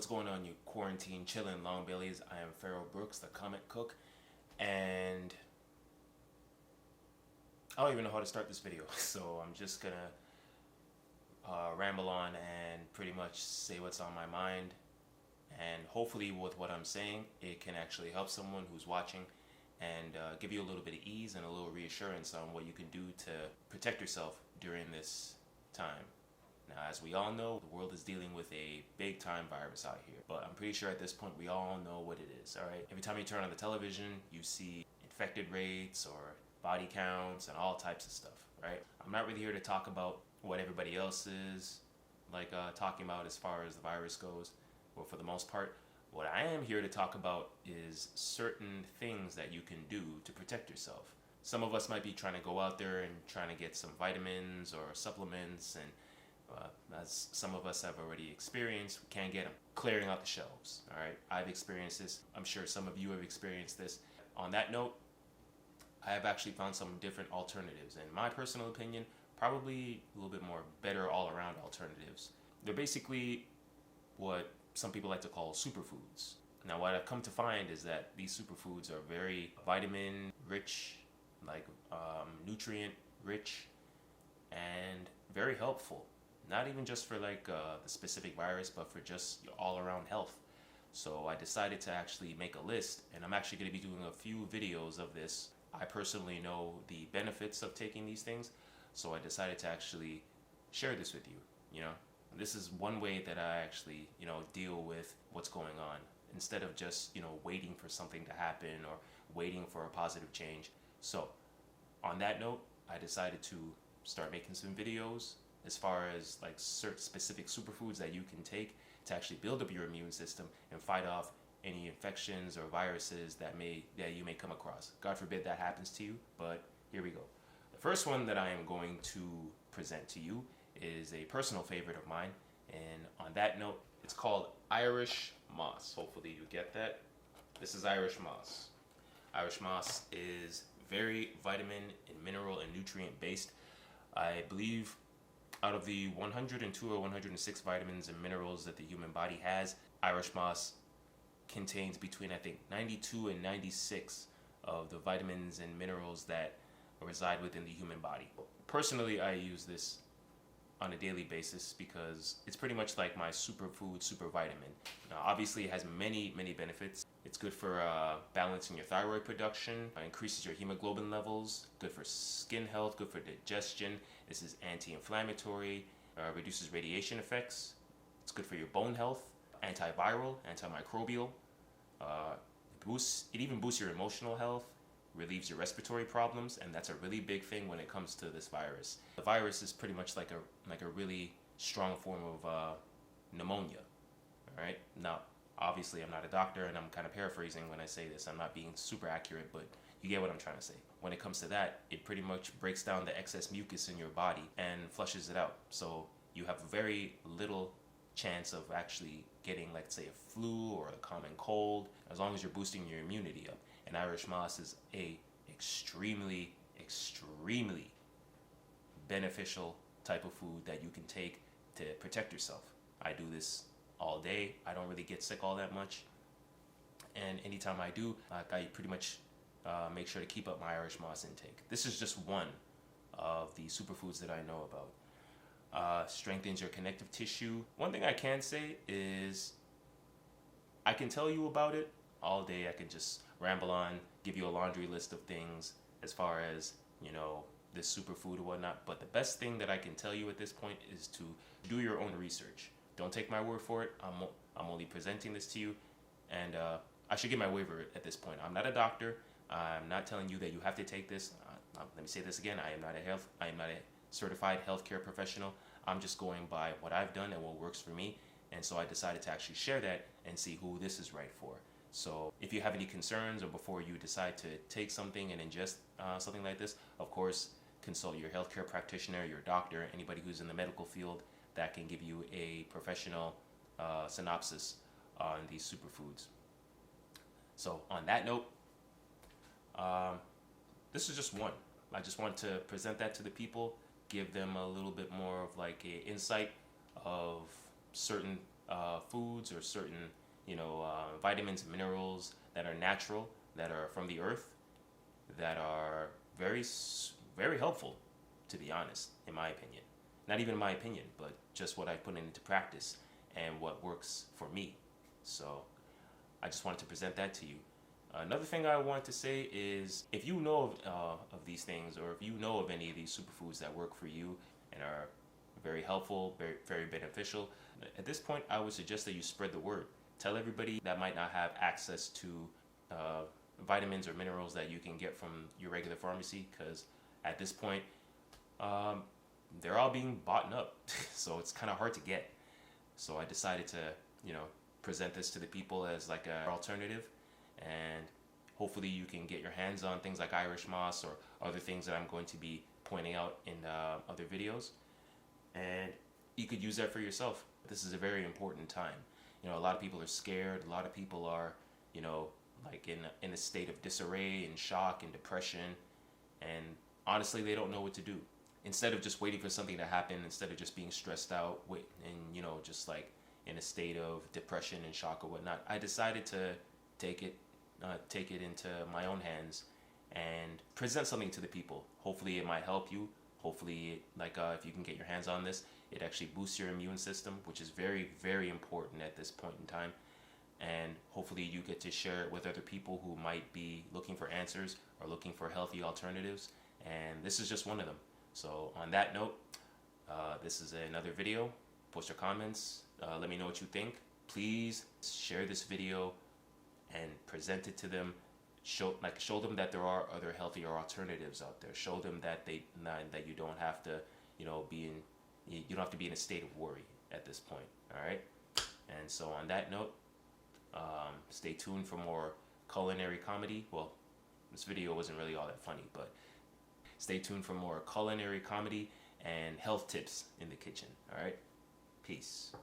What's going on, you quarantine chillin' long bellies? I am Pharaoh Brooks, the comic cook, and I don't even know how to start this video, so I'm just gonna ramble on and pretty much say what's on my mind, and hopefully with what I'm saying, it can actually help someone who's watching and give you a little bit of ease and a little reassurance on what you can do to protect yourself during this time. Now, as we all know, the world is dealing with a big time virus out here, but I'm pretty sure at this point we all know what it is, all right? Every time you turn on the television, you see infected rates or body counts and all types of stuff, right? I'm not really here to talk about what everybody else is talking about as far as the virus goes, or for the most part. What I am here to talk about is certain things that you can do to protect yourself. Some of us might be trying to go out there and trying to get some vitamins or supplements, and as some of us have already experienced, we can't get them. Clearing out the shelves, all right? I've experienced this. I'm sure some of you have experienced this. On that note, I have actually found some different alternatives. In my personal opinion, probably a little bit more better all-around alternatives. They're basically what some people like to call superfoods. Now, what I've come to find is that these superfoods are very vitamin-rich, nutrient-rich, and very helpful. Not even just for the specific virus, but for just all-around health. So I decided to actually make a list, and I'm actually going to be doing a few videos of this. I personally know the benefits of taking these things, so I decided to actually share this with you. This is one way that I actually, deal with what's going on, instead of just, waiting for something to happen or waiting for a positive change. So on that note, I decided to start making some videos as far as certain specific superfoods that you can take to actually build up your immune system and fight off any infections or viruses that you may come across. God forbid that happens to you, but here we go. The first one that I am going to present to you is a personal favorite of mine, and on that note, it's called Irish moss. Hopefully you get that. This is Irish moss. Irish moss is very vitamin and mineral and nutrient based. I believe out of the 102 or 106 vitamins and minerals that the human body has, Irish moss contains between, I think, 92 and 96 of the vitamins and minerals that reside within the human body. Personally, I use this on a daily basis because it's pretty much like my superfood, super vitamin. Now, obviously, it has many, many benefits. It's good for balancing your thyroid production, increases your hemoglobin levels, good for skin health, good for digestion. This is anti-inflammatory, reduces radiation effects. It's good for your bone health, antiviral, antimicrobial. It even boosts your emotional health, relieves your respiratory problems, and that's a really big thing when it comes to this virus. The virus is pretty much like a really strong form of pneumonia. All right. Now, obviously, I'm not a doctor, and I'm kind of paraphrasing when I say this. I'm not being super accurate, but you get what I'm trying to say. When it comes to that, it pretty much breaks down the excess mucus in your body and flushes it out. So you have very little chance of actually getting, let's say, a flu or a common cold, as long as you're boosting your immunity up. And Irish moss is a extremely, extremely beneficial type of food that you can take to protect yourself. I do this all day. I don't really get sick all that much. And anytime I do, I pretty much make sure to keep up my Irish moss intake. This is just one of the superfoods that I know about. Strengthens your connective tissue. One thing I can say is I can tell you about it all day. I can just ramble on, give you a laundry list of things as far as, this superfood or whatnot. But the best thing that I can tell you at this point is to do your own research. Don't take my word for it. I'm only presenting this to you, and I should get my waiver at this point. I'm not a doctor. I'm not telling you that you have to take this. Let me say this again. I am not a certified healthcare professional. I'm just going by what I've done and what works for me. And so I decided to actually share that and see who this is right for. So if you have any concerns, or before you decide to take something and ingest something like this, of course, consult your healthcare practitioner, your doctor, anybody who's in the medical field that can give you a professional synopsis on these superfoods. So on that note, this is just one. I just want to present that to the people, give them a little bit more of an insight of certain foods or certain, vitamins and minerals that are natural, that are from the earth, that are very helpful, to be honest, in my opinion. Not even in my opinion, but just what I put into practice and what works for me. So I just wanted to present that to you. Another thing I want to say is, if you know of these things, or if you know of any of these superfoods that work for you and are very helpful, very beneficial, at this point I would suggest that you spread the word. Tell everybody that might not have access to vitamins or minerals that you can get from your regular pharmacy, because at this point they're all being bought up, so it's kind of hard to get. So I decided to, present this to the people as like an alternative, and hopefully you can get your hands on things like Irish moss or other things that I'm going to be pointing out in other videos, and you could use that for yourself. This is a very important time. A lot of people are scared. A lot of people are, like in a state of disarray and shock and depression, and honestly they don't know what to do. Instead of just waiting for something to happen, instead of just being stressed out and just like in a state of depression and shock or whatnot, I decided to take it into my own hands and present something to the people. Hopefully it might help you. Hopefully, if you can get your hands on this, it actually boosts your immune system, which is very, very important at this point in time. And hopefully you get to share it with other people who might be looking for answers or looking for healthy alternatives. And this is just one of them. So on that note, this is another video. Post your comments. Let me know what you think. Please share this video and present it to them. Show them that there are other healthier alternatives out there. Show them that that you don't have to, you don't have to be in a state of worry at this point. All right. And so on that note, stay tuned for more culinary comedy. Well, this video wasn't really all that funny, but stay tuned for more culinary comedy and health tips in the kitchen. All right. Peace.